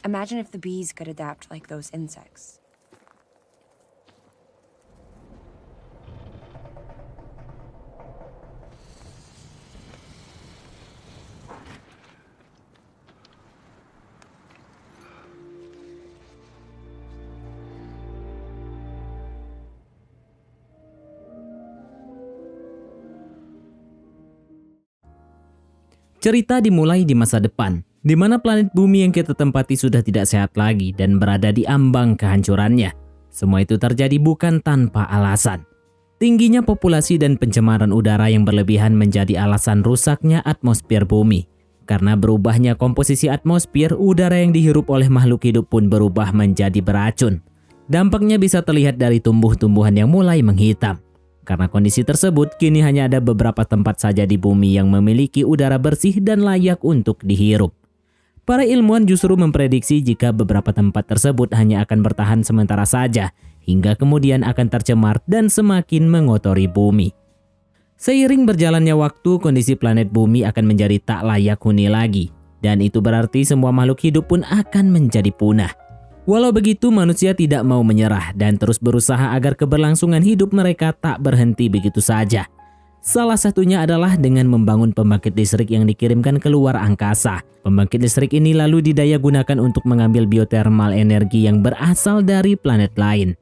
Imagine if the bees could adapt like those insects. Cerita dimulai di masa depan, di mana planet bumi yang kita tempati sudah tidak sehat lagi dan berada di ambang kehancurannya. Semua itu terjadi bukan tanpa alasan. Tingginya populasi dan pencemaran udara yang berlebihan menjadi alasan rusaknya atmosfer bumi. Karena berubahnya komposisi atmosfer, udara yang dihirup oleh makhluk hidup pun berubah menjadi beracun. Dampaknya bisa terlihat dari tumbuh-tumbuhan yang mulai menghitam. Karena kondisi tersebut, kini hanya ada beberapa tempat saja di bumi yang memiliki udara bersih dan layak untuk dihirup. Para ilmuwan justru memprediksi jika beberapa tempat tersebut hanya akan bertahan sementara saja, hingga kemudian akan tercemar dan semakin mengotori bumi. Seiring berjalannya waktu, kondisi planet bumi akan menjadi tak layak huni lagi. Dan itu berarti semua makhluk hidup pun akan menjadi punah. Walau begitu, manusia tidak mau menyerah dan terus berusaha agar keberlangsungan hidup mereka tak berhenti begitu saja. Salah satunya adalah dengan membangun pembangkit listrik yang dikirimkan keluar angkasa. Pembangkit listrik ini lalu didaya gunakan untuk mengambil biotermal energi yang berasal dari planet lain.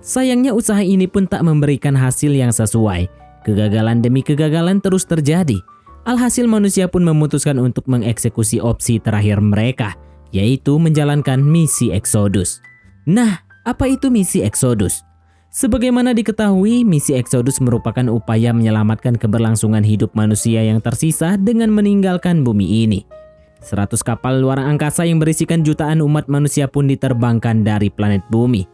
Sayangnya usaha ini pun tak memberikan hasil yang sesuai. Kegagalan demi kegagalan terus terjadi. Alhasil manusia pun memutuskan untuk mengeksekusi opsi terakhir mereka, yaitu menjalankan misi Exodus. Nah, apa itu misi Exodus? Sebagaimana diketahui, misi Exodus merupakan upaya menyelamatkan keberlangsungan hidup manusia yang tersisa dengan meninggalkan bumi ini. 100 kapal luar angkasa yang berisikan jutaan umat manusia pun diterbangkan dari planet bumi.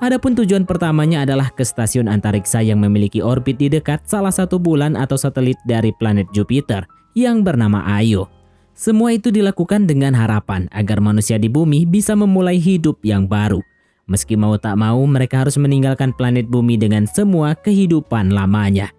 Adapun tujuan pertamanya adalah ke stasiun antariksa yang memiliki orbit di dekat salah satu bulan atau satelit dari planet Jupiter yang bernama Io. Semua itu dilakukan dengan harapan agar manusia di bumi bisa memulai hidup yang baru. Meski mau tak mau, mereka harus meninggalkan planet bumi dengan semua kehidupan lamanya.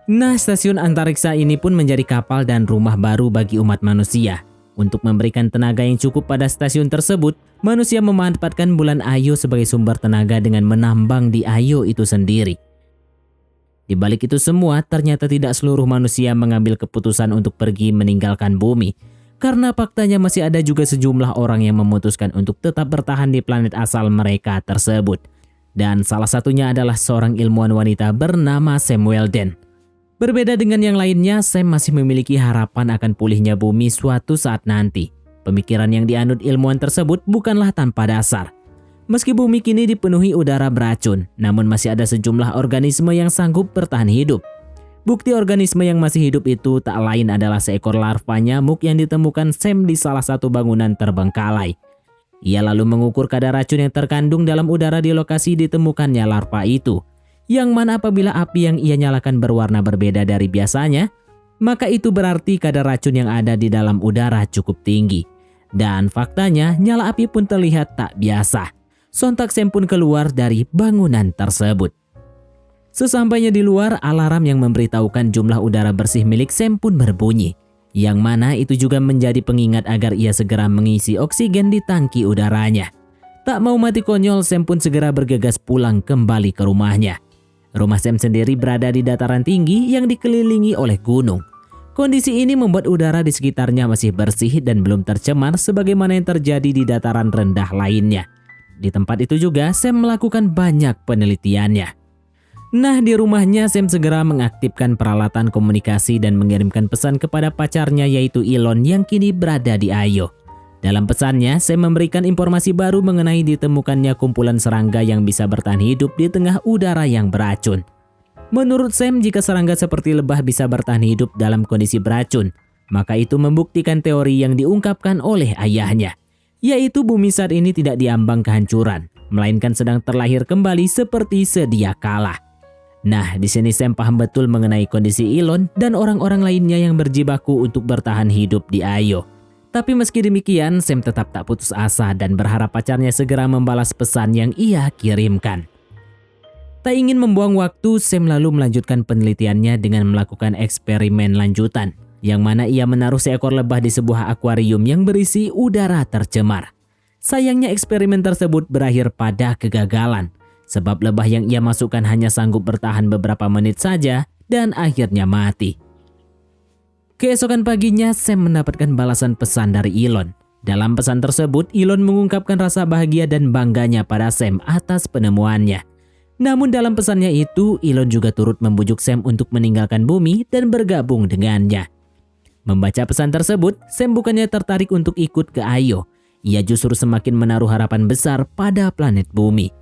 Nah, stasiun antariksa ini pun menjadi kapal dan rumah baru bagi umat manusia. Untuk memberikan tenaga yang cukup pada stasiun tersebut, manusia memanfaatkan bulan Io sebagai sumber tenaga dengan menambang di Io itu sendiri. Di balik itu semua, ternyata tidak seluruh manusia mengambil keputusan untuk pergi meninggalkan bumi. Karena faktanya masih ada juga sejumlah orang yang memutuskan untuk tetap bertahan di planet asal mereka tersebut. Dan salah satunya adalah seorang ilmuwan wanita bernama Sam Weldon. Berbeda dengan yang lainnya, Sam masih memiliki harapan akan pulihnya bumi suatu saat nanti. Pemikiran yang dianut ilmuwan tersebut bukanlah tanpa dasar. Meski bumi kini dipenuhi udara beracun, namun masih ada sejumlah organisme yang sanggup bertahan hidup. Bukti organisme yang masih hidup itu tak lain adalah seekor larva nyamuk yang ditemukan Sam di salah satu bangunan terbengkalai. Ia lalu mengukur kadar racun yang terkandung dalam udara di lokasi ditemukannya larva itu, yang mana apabila api yang ia nyalakan berwarna berbeda dari biasanya, maka itu berarti kadar racun yang ada di dalam udara cukup tinggi. Dan faktanya, nyala api pun terlihat tak biasa. Sontak Sam pun keluar dari bangunan tersebut. Sesampainya di luar, alarm yang memberitahukan jumlah udara bersih milik Sam pun berbunyi. Yang mana itu juga menjadi pengingat agar ia segera mengisi oksigen di tangki udaranya. Tak mau mati konyol, Sam pun segera bergegas pulang kembali ke rumahnya. Rumah Sam sendiri berada di dataran tinggi yang dikelilingi oleh gunung. Kondisi ini membuat udara di sekitarnya masih bersih dan belum tercemar sebagaimana yang terjadi di dataran rendah lainnya. Di tempat itu juga Sam melakukan banyak penelitiannya. Nah, di rumahnya Sam segera mengaktifkan peralatan komunikasi dan mengirimkan pesan kepada pacarnya yaitu Elon yang kini berada di Io. Dalam pesannya, Sam memberikan informasi baru mengenai ditemukannya kumpulan serangga yang bisa bertahan hidup di tengah udara yang beracun. Menurut Sam, jika serangga seperti lebah bisa bertahan hidup dalam kondisi beracun, maka itu membuktikan teori yang diungkapkan oleh ayahnya, yaitu bumi saat ini tidak diambang kehancuran, melainkan sedang terlahir kembali seperti sedia kala. Nah, di sini Sam paham betul mengenai kondisi Elon dan orang-orang lainnya yang berjibaku untuk bertahan hidup di Io. Tapi meski demikian, Sam tetap tak putus asa dan berharap pacarnya segera membalas pesan yang ia kirimkan. Tak ingin membuang waktu, Sam lalu melanjutkan penelitiannya dengan melakukan eksperimen lanjutan, yang mana ia menaruh seekor lebah di sebuah akuarium yang berisi udara tercemar. Sayangnya eksperimen tersebut berakhir pada kegagalan, sebab lebah yang ia masukkan hanya sanggup bertahan beberapa menit saja dan akhirnya mati. Keesokan paginya, Sam mendapatkan balasan pesan dari Elon. Dalam pesan tersebut, Elon mengungkapkan rasa bahagia dan bangganya pada Sam atas penemuannya. Namun dalam pesannya itu, Elon juga turut membujuk Sam untuk meninggalkan bumi dan bergabung dengannya. Membaca pesan tersebut, Sam bukannya tertarik untuk ikut ke Io. Ia justru semakin menaruh harapan besar pada planet bumi.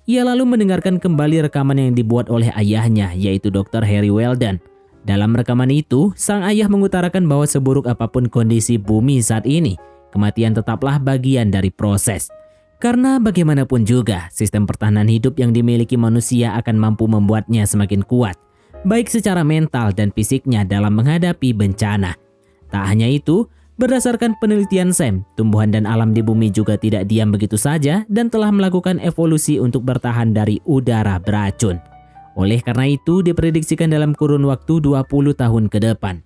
Ia lalu mendengarkan kembali rekaman yang dibuat oleh ayahnya, yaitu Dr. Harry Weldon. Dalam rekaman itu, sang ayah mengutarakan bahwa seburuk apapun kondisi bumi saat ini, kematian tetaplah bagian dari proses. Karena bagaimanapun juga, sistem pertahanan hidup yang dimiliki manusia akan mampu membuatnya semakin kuat, baik secara mental dan fisiknya dalam menghadapi bencana. Tak hanya itu, berdasarkan penelitian Sam, tumbuhan dan alam di bumi juga tidak diam begitu saja dan telah melakukan evolusi untuk bertahan dari udara beracun. Oleh karena itu, diprediksikan dalam kurun waktu 20 tahun ke depan,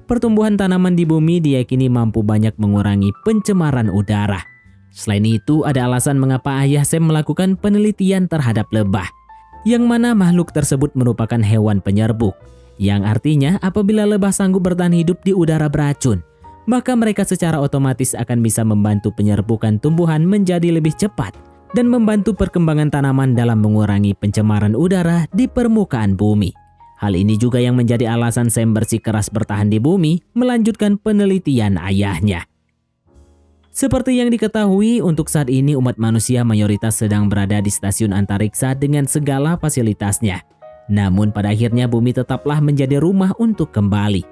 pertumbuhan tanaman di bumi diyakini mampu banyak mengurangi pencemaran udara. Selain itu, ada alasan mengapa ayah Sam melakukan penelitian terhadap lebah, yang mana makhluk tersebut merupakan hewan penyerbuk, yang artinya apabila lebah sanggup bertahan hidup di udara beracun, maka mereka secara otomatis akan bisa membantu penyerbukan tumbuhan menjadi lebih cepat dan membantu perkembangan tanaman dalam mengurangi pencemaran udara di permukaan bumi. Hal ini juga yang menjadi alasan Sam bersikeras bertahan di bumi, melanjutkan penelitian ayahnya. Seperti yang diketahui, untuk saat ini umat manusia mayoritas sedang berada di stasiun antariksa dengan segala fasilitasnya. Namun pada akhirnya bumi tetaplah menjadi rumah untuk kembali.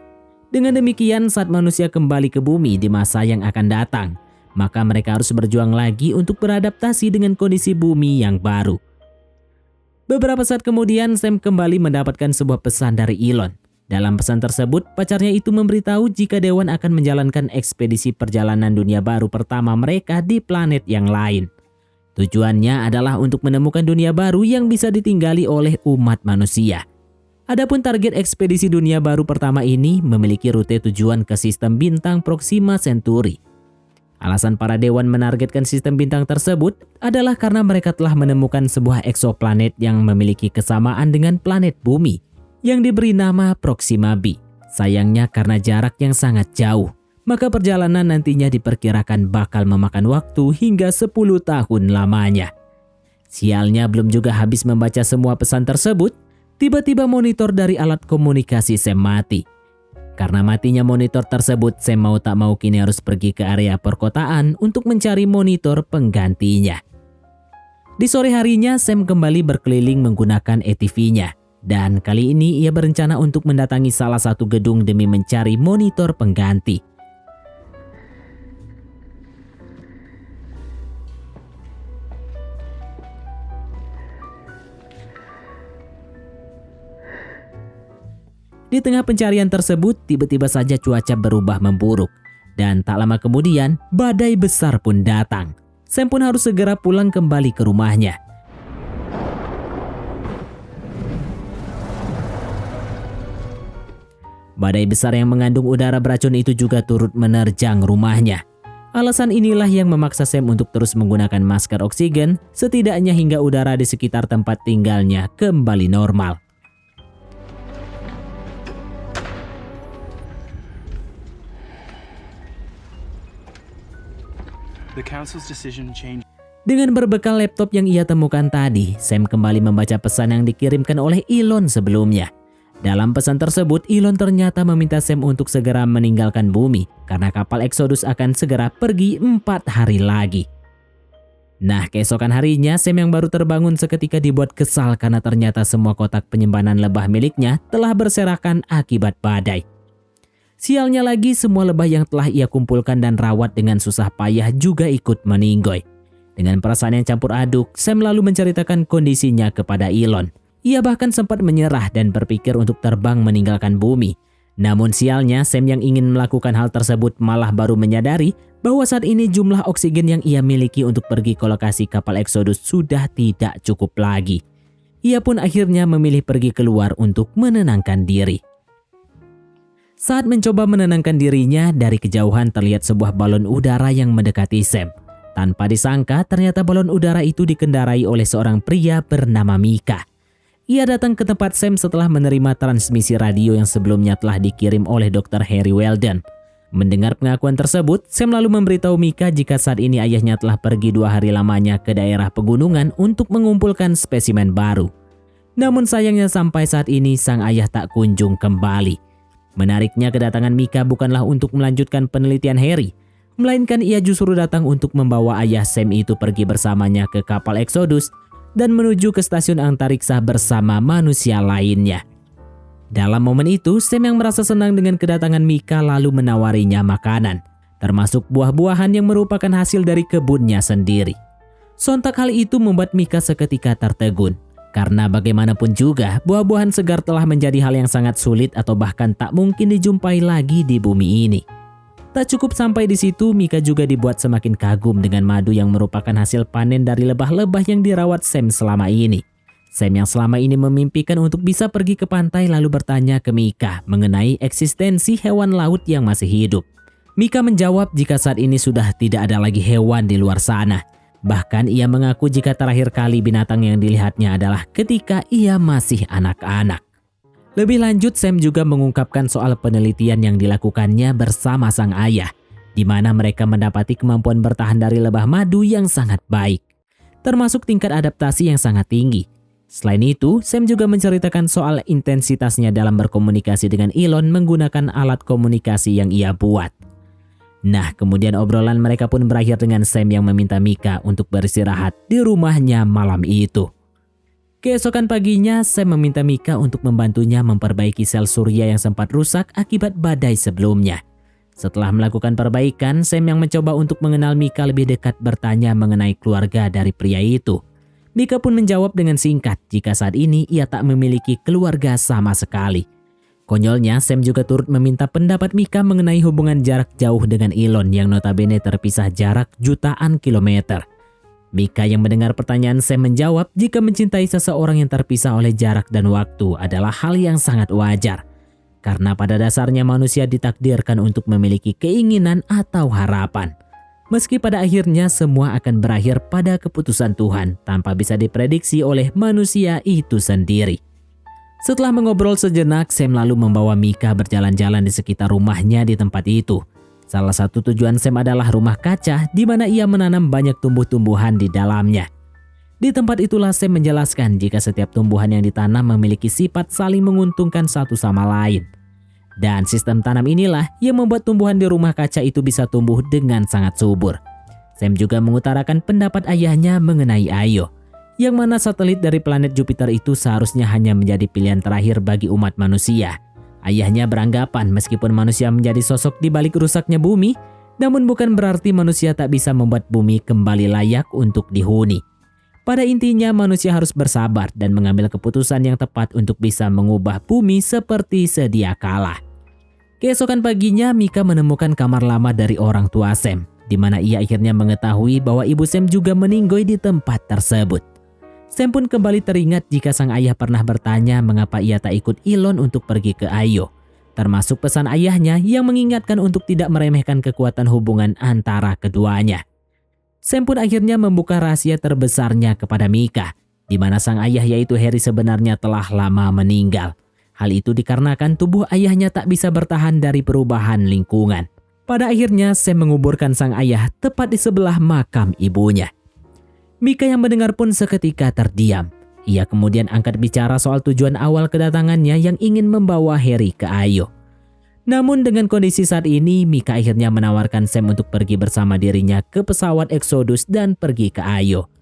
Dengan demikian, saat manusia kembali ke bumi di masa yang akan datang, maka mereka harus berjuang lagi untuk beradaptasi dengan kondisi bumi yang baru. Beberapa saat kemudian, Sam kembali mendapatkan sebuah pesan dari Elon. Dalam pesan tersebut, pacarnya itu memberitahu jika Dewan akan menjalankan ekspedisi perjalanan dunia baru pertama mereka di planet yang lain. Tujuannya adalah untuk menemukan dunia baru yang bisa ditinggali oleh umat manusia. Adapun target ekspedisi dunia baru pertama ini memiliki rute tujuan ke sistem bintang Proxima Centauri. Alasan para dewan menargetkan sistem bintang tersebut adalah karena mereka telah menemukan sebuah eksoplanet yang memiliki kesamaan dengan planet bumi yang diberi nama Proxima b. Sayangnya karena jarak yang sangat jauh, maka perjalanan nantinya diperkirakan bakal memakan waktu hingga 10 tahun lamanya. Sialnya belum juga habis membaca semua pesan tersebut, tiba-tiba monitor dari alat komunikasi Sam mati. Karena matinya monitor tersebut, Sam mau tak mau kini harus pergi ke area perkotaan untuk mencari monitor penggantinya. Di sore harinya, Sam kembali berkeliling menggunakan ATV-nya. Dan kali ini ia berencana untuk mendatangi salah satu gedung demi mencari monitor pengganti. Di tengah pencarian tersebut, tiba-tiba saja cuaca berubah memburuk. Dan tak lama kemudian, badai besar pun datang. Sam pun harus segera pulang kembali ke rumahnya. Badai besar yang mengandung udara beracun itu juga turut menerjang rumahnya. Alasan inilah yang memaksa Sam untuk terus menggunakan masker oksigen, setidaknya hingga udara di sekitar tempat tinggalnya kembali normal. Dengan berbekal laptop yang ia temukan tadi, Sam kembali membaca pesan yang dikirimkan oleh Elon sebelumnya. Dalam pesan tersebut, Elon ternyata meminta Sam untuk segera meninggalkan bumi karena kapal Exodus akan segera pergi 4 hari lagi. Nah, keesokan harinya, Sam yang baru terbangun seketika dibuat kesal karena ternyata semua kotak penyimpanan lebah miliknya telah berserakan akibat badai. Sialnya lagi, semua lebah yang telah ia kumpulkan dan rawat dengan susah payah juga ikut meninggoy. Dengan perasaan yang campur aduk, Sam lalu menceritakan kondisinya kepada Elon. Ia bahkan sempat menyerah dan berpikir untuk terbang meninggalkan bumi. Namun sialnya, Sam yang ingin melakukan hal tersebut malah baru menyadari bahwa saat ini jumlah oksigen yang ia miliki untuk pergi ke lokasi kapal Exodus sudah tidak cukup lagi. Ia pun akhirnya memilih pergi keluar untuk menenangkan diri. Saat mencoba menenangkan dirinya, dari kejauhan terlihat sebuah balon udara yang mendekati Sam. Tanpa disangka, ternyata balon udara itu dikendarai oleh seorang pria bernama Mika. Ia datang ke tempat Sam setelah menerima transmisi radio yang sebelumnya telah dikirim oleh Dr. Harry Weldon. Mendengar pengakuan tersebut, Sam lalu memberitahu Mika jika saat ini ayahnya telah pergi 2 hari lamanya ke daerah pegunungan untuk mengumpulkan spesimen baru. Namun sayangnya sampai saat ini sang ayah tak kunjung kembali. Menariknya, kedatangan Mika bukanlah untuk melanjutkan penelitian Harry, melainkan ia justru datang untuk membawa ayah Sam itu pergi bersamanya ke kapal Exodus dan menuju ke stasiun antariksa bersama manusia lainnya. Dalam momen itu, Sam yang merasa senang dengan kedatangan Mika lalu menawarinya makanan, termasuk buah-buahan yang merupakan hasil dari kebunnya sendiri. Sontak hal itu membuat Mika seketika tertegun, karena bagaimanapun juga buah-buahan segar telah menjadi hal yang sangat sulit atau bahkan tak mungkin dijumpai lagi di bumi ini. Tak cukup sampai di situ, Mika juga dibuat semakin kagum dengan madu yang merupakan hasil panen dari lebah-lebah yang dirawat Sam selama ini. Sam yang selama ini memimpikan untuk bisa pergi ke pantai lalu bertanya ke Mika mengenai eksistensi hewan laut yang masih hidup. Mika menjawab jika saat ini sudah tidak ada lagi hewan di luar sana. Bahkan ia mengaku jika terakhir kali binatang yang dilihatnya adalah ketika ia masih anak-anak. Lebih lanjut, Sam juga mengungkapkan soal penelitian yang dilakukannya bersama sang ayah, di mana mereka mendapati kemampuan bertahan dari lebah madu yang sangat baik, termasuk tingkat adaptasi yang sangat tinggi. Selain itu, Sam juga menceritakan soal intensitasnya dalam berkomunikasi dengan Elon menggunakan alat komunikasi yang ia buat. Nah, kemudian obrolan mereka pun berakhir dengan Sam yang meminta Mika untuk beristirahat di rumahnya malam itu. Keesokan paginya, Sam meminta Mika untuk membantunya memperbaiki sel surya yang sempat rusak akibat badai sebelumnya. Setelah melakukan perbaikan, Sam yang mencoba untuk mengenal Mika lebih dekat bertanya mengenai keluarga dari pria itu. Mika pun menjawab dengan singkat jika saat ini ia tak memiliki keluarga sama sekali. Konyolnya, Sam juga turut meminta pendapat Mika mengenai hubungan jarak jauh dengan Elon yang notabene terpisah jarak jutaan kilometer. Mika yang mendengar pertanyaan Sam menjawab jika mencintai seseorang yang terpisah oleh jarak dan waktu adalah hal yang sangat wajar. Karena pada dasarnya manusia ditakdirkan untuk memiliki keinginan atau harapan. Meski pada akhirnya semua akan berakhir pada keputusan Tuhan tanpa bisa diprediksi oleh manusia itu sendiri. Setelah mengobrol sejenak, Sam lalu membawa Mika berjalan-jalan di sekitar rumahnya di tempat itu. Salah satu tujuan Sam adalah rumah kaca di mana ia menanam banyak tumbuh-tumbuhan di dalamnya. Di tempat itulah Sam menjelaskan jika setiap tumbuhan yang ditanam memiliki sifat saling menguntungkan satu sama lain. Dan sistem tanam inilah yang membuat tumbuhan di rumah kaca itu bisa tumbuh dengan sangat subur. Sam juga mengutarakan pendapat ayahnya mengenai Io, yang mana satelit dari planet Jupiter itu seharusnya hanya menjadi pilihan terakhir bagi umat manusia. Ayahnya beranggapan meskipun manusia menjadi sosok di balik rusaknya bumi, namun bukan berarti manusia tak bisa membuat bumi kembali layak untuk dihuni. Pada intinya manusia harus bersabar dan mengambil keputusan yang tepat untuk bisa mengubah bumi seperti sedia kala. Keesokan paginya, Mika menemukan kamar lama dari orang tua Sam, di mana ia akhirnya mengetahui bahwa ibu Sam juga meninggoy di tempat tersebut. Sam pun kembali teringat jika sang ayah pernah bertanya mengapa ia tak ikut Elon untuk pergi ke Io, termasuk pesan ayahnya yang mengingatkan untuk tidak meremehkan kekuatan hubungan antara keduanya. Sam pun akhirnya membuka rahasia terbesarnya kepada Mika, di mana sang ayah yaitu Harry sebenarnya telah lama meninggal. Hal itu dikarenakan tubuh ayahnya tak bisa bertahan dari perubahan lingkungan. Pada akhirnya Sam menguburkan sang ayah tepat di sebelah makam ibunya. Mika yang mendengar pun seketika terdiam. Ia kemudian angkat bicara soal tujuan awal kedatangannya yang ingin membawa Harry ke Io. Namun dengan kondisi saat ini, Mika akhirnya menawarkan Sam untuk pergi bersama dirinya ke pesawat Exodus dan pergi ke Io.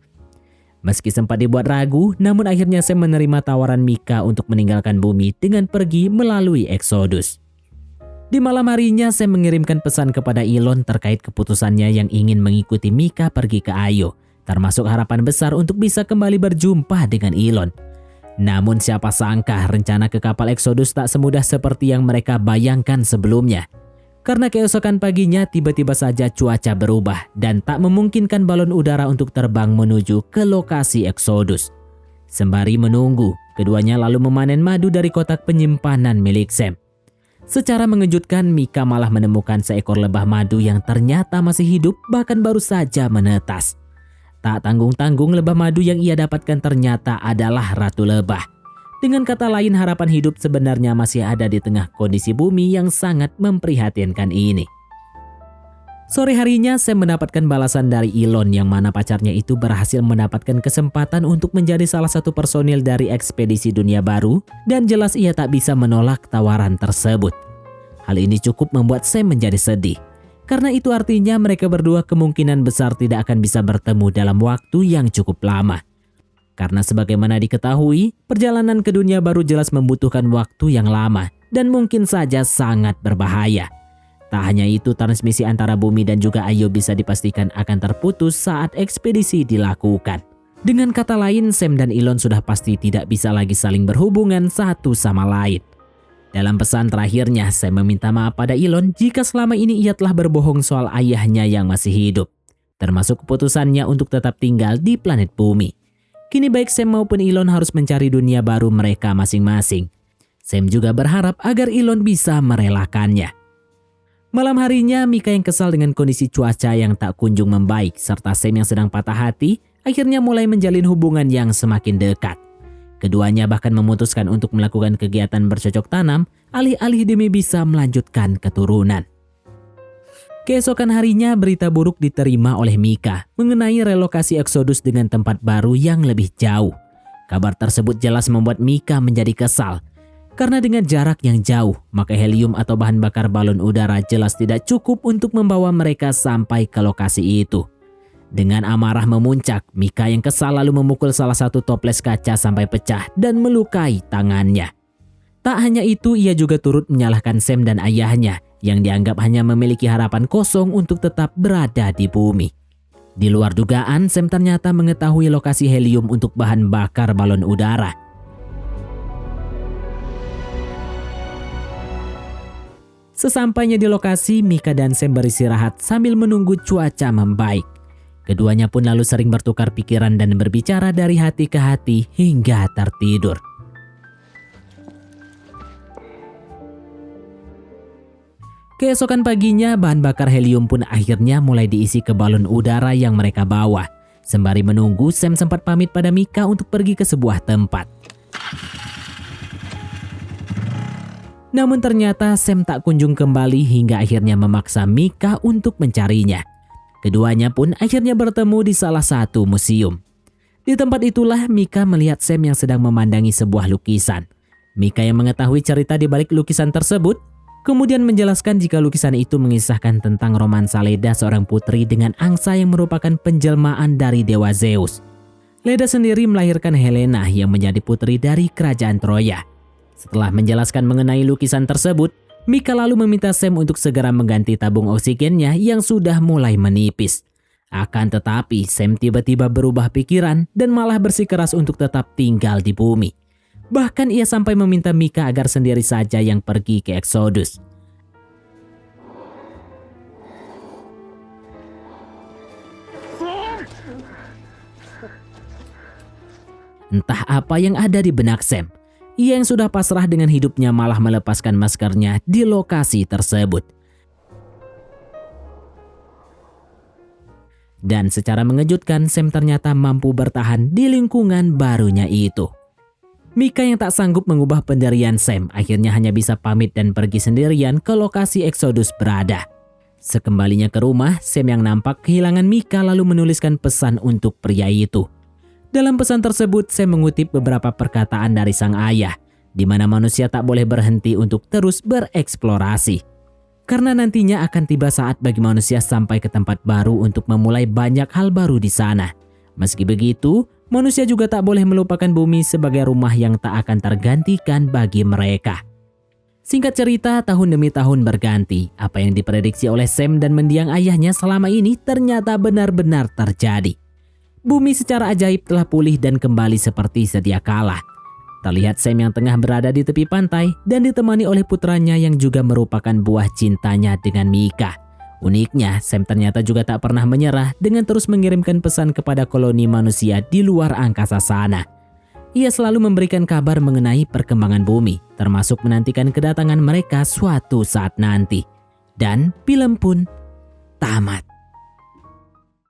Meski sempat dibuat ragu, namun akhirnya Sam menerima tawaran Mika untuk meninggalkan bumi dengan pergi melalui Exodus. Di malam harinya, Sam mengirimkan pesan kepada Elon terkait keputusannya yang ingin mengikuti Mika pergi ke Io, termasuk harapan besar untuk bisa kembali berjumpa dengan Elon. Namun siapa sangka rencana ke kapal Exodus tak semudah seperti yang mereka bayangkan sebelumnya. Karena keesokan paginya tiba-tiba saja cuaca berubah dan tak memungkinkan balon udara untuk terbang menuju ke lokasi Exodus. Sembari menunggu, keduanya lalu memanen madu dari kotak penyimpanan milik Sam. Secara mengejutkan, Mika malah menemukan seekor lebah madu yang ternyata masih hidup, bahkan baru saja menetas. Tak tanggung-tanggung, lebah madu yang ia dapatkan ternyata adalah ratu lebah. Dengan kata lain, harapan hidup sebenarnya masih ada di tengah kondisi bumi yang sangat memprihatinkan ini. Sore harinya, Sam mendapatkan balasan dari Elon yang mana pacarnya itu berhasil mendapatkan kesempatan untuk menjadi salah satu personil dari ekspedisi dunia baru, dan jelas ia tak bisa menolak tawaran tersebut. Hal ini cukup membuat Sam menjadi sedih, karena itu artinya mereka berdua kemungkinan besar tidak akan bisa bertemu dalam waktu yang cukup lama. Karena sebagaimana diketahui, perjalanan ke dunia baru jelas membutuhkan waktu yang lama dan mungkin saja sangat berbahaya. Tak hanya itu, transmisi antara bumi dan juga Ayo bisa dipastikan akan terputus saat ekspedisi dilakukan. Dengan kata lain, Sam dan Elon sudah pasti tidak bisa lagi saling berhubungan satu sama lain. Dalam pesan terakhirnya, Sam meminta maaf pada Elon jika selama ini ia telah berbohong soal ayahnya yang masih hidup, termasuk keputusannya untuk tetap tinggal di planet bumi. Kini baik Sam maupun Elon harus mencari dunia baru mereka masing-masing. Sam juga berharap agar Elon bisa merelakannya. Malam harinya, Mika yang kesal dengan kondisi cuaca yang tak kunjung membaik serta Sam yang sedang patah hati akhirnya mulai menjalin hubungan yang semakin dekat. Keduanya bahkan memutuskan untuk melakukan kegiatan bercocok tanam alih-alih demi bisa melanjutkan keturunan. Keesokan harinya, berita buruk diterima oleh Mika mengenai relokasi Exodus dengan tempat baru yang lebih jauh. Kabar tersebut jelas membuat Mika menjadi kesal. Karena dengan jarak yang jauh, maka helium atau bahan bakar balon udara jelas tidak cukup untuk membawa mereka sampai ke lokasi itu. Dengan amarah memuncak, Mika yang kesal lalu memukul salah satu toples kaca sampai pecah dan melukai tangannya. Tak hanya itu, ia juga turut menyalahkan Sam dan ayahnya yang dianggap hanya memiliki harapan kosong untuk tetap berada di bumi. Di luar dugaan, Sam ternyata mengetahui lokasi helium untuk bahan bakar balon udara. Sesampainya di lokasi, Mika dan Sam beristirahat sambil menunggu cuaca membaik. Keduanya pun lalu sering bertukar pikiran dan berbicara dari hati ke hati hingga tertidur. Keesokan paginya, bahan bakar helium pun akhirnya mulai diisi ke balon udara yang mereka bawa. Sembari menunggu, Sam sempat pamit pada Mika untuk pergi ke sebuah tempat. Namun ternyata Sam tak kunjung kembali hingga akhirnya memaksa Mika untuk mencarinya. Keduanya pun akhirnya bertemu di salah satu museum. Di tempat itulah Mika melihat Sam yang sedang memandangi sebuah lukisan. Mika yang mengetahui cerita di balik lukisan tersebut, kemudian menjelaskan jika lukisan itu mengisahkan tentang romansa Leda, seorang putri dengan angsa yang merupakan penjelmaan dari dewa Zeus. Leda sendiri melahirkan Helena yang menjadi putri dari kerajaan Troya. Setelah menjelaskan mengenai lukisan tersebut, Mika lalu meminta Sam untuk segera mengganti tabung oksigennya yang sudah mulai menipis. Akan tetapi, Sam tiba-tiba berubah pikiran dan malah bersikeras untuk tetap tinggal di bumi. Bahkan ia sampai meminta Mika agar sendiri saja yang pergi ke Exodus. Entah apa yang ada di benak Sam. Ia yang sudah pasrah dengan hidupnya malah melepaskan maskernya di lokasi tersebut. Dan secara mengejutkan, Sam ternyata mampu bertahan di lingkungan barunya itu. Mika yang tak sanggup mengubah pendirian Sam akhirnya hanya bisa pamit dan pergi sendirian ke lokasi Exodus berada. Sekembalinya ke rumah, Sam yang nampak kehilangan Mika lalu menuliskan pesan untuk pria itu. Dalam pesan tersebut, Sam mengutip beberapa perkataan dari sang ayah, di mana manusia tak boleh berhenti untuk terus bereksplorasi. Karena nantinya akan tiba saat bagi manusia sampai ke tempat baru untuk memulai banyak hal baru di sana. Meski begitu, manusia juga tak boleh melupakan bumi sebagai rumah yang tak akan tergantikan bagi mereka. Singkat cerita, tahun demi tahun berganti. Apa yang diprediksi oleh Sam dan mendiang ayahnya selama ini ternyata benar-benar terjadi. Bumi secara ajaib telah pulih dan kembali seperti sedia kala. Terlihat Sam yang tengah berada di tepi pantai dan ditemani oleh putranya yang juga merupakan buah cintanya dengan Mika. Uniknya, Sam ternyata juga tak pernah menyerah dengan terus mengirimkan pesan kepada koloni manusia di luar angkasa sana. Ia selalu memberikan kabar mengenai perkembangan bumi, termasuk menantikan kedatangan mereka suatu saat nanti. Dan film pun tamat.